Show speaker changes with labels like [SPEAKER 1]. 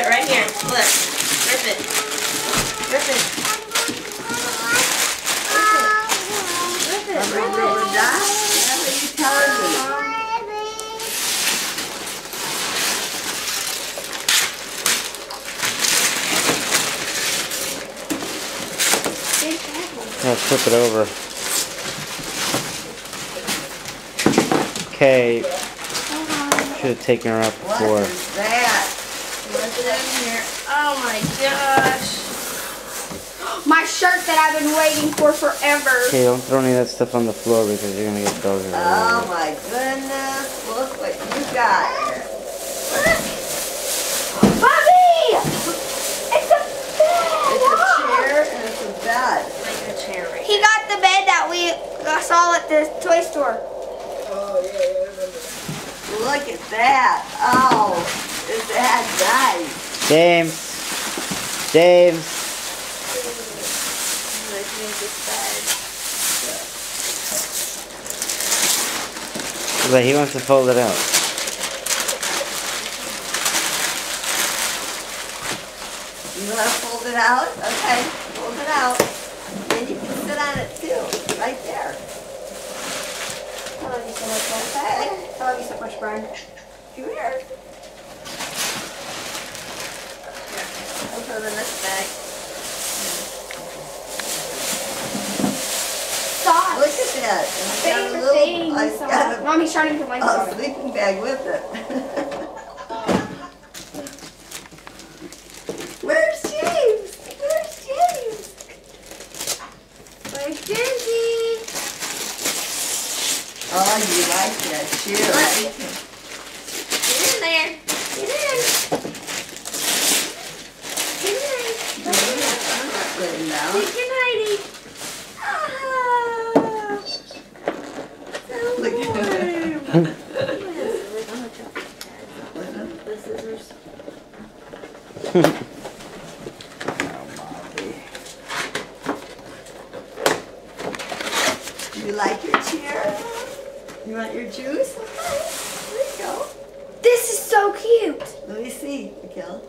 [SPEAKER 1] it right here. Look. Rip it. Rip it. Rip it. Rip it.
[SPEAKER 2] That's what you telling me.
[SPEAKER 3] I'll flip it over. Okay. Should have taken her out before.
[SPEAKER 2] What is that?
[SPEAKER 1] What's in here? Oh my gosh.
[SPEAKER 4] My shirt that I've been waiting for forever.
[SPEAKER 3] Okay, don't throw any of that stuff on the floor because you're gonna get dog hair.
[SPEAKER 2] Oh my goodness. Look what you got here.
[SPEAKER 4] Mommy! It's a bed!
[SPEAKER 2] It's a chair and it's a bed.
[SPEAKER 1] Like a chair right
[SPEAKER 4] He got the bed that we saw at the toy store.
[SPEAKER 2] Oh yeah, I remember. Look at that. Oh, is that nice?
[SPEAKER 3] James. James.
[SPEAKER 1] Let's make this bed.
[SPEAKER 3] But he wants to fold it out.
[SPEAKER 2] You want to fold it out? Okay, fold it out. Then you can sit on it too, right there.
[SPEAKER 4] I love you so much, Brian.
[SPEAKER 2] Okay,
[SPEAKER 4] I love you so much, Brian.
[SPEAKER 2] come here. I'll put it in this bag.
[SPEAKER 4] Socks.
[SPEAKER 2] Look at that. And I got a
[SPEAKER 4] Favorite
[SPEAKER 2] little,
[SPEAKER 4] thing.
[SPEAKER 2] I got
[SPEAKER 4] Mommy's trying to put mine
[SPEAKER 2] a
[SPEAKER 4] on.
[SPEAKER 2] sleeping bag with it. Where's James? Where's James?
[SPEAKER 4] Where's Jersey?
[SPEAKER 2] Oh, you like that too.
[SPEAKER 1] Get in there. Get in. Get in.
[SPEAKER 2] I'm not putting down.
[SPEAKER 1] Good nighty.
[SPEAKER 2] Look at that.
[SPEAKER 1] The scissors.
[SPEAKER 2] You like your chair? You want your juice? Okay, there you go.
[SPEAKER 4] This is so cute.
[SPEAKER 2] Let me see, Mikhail.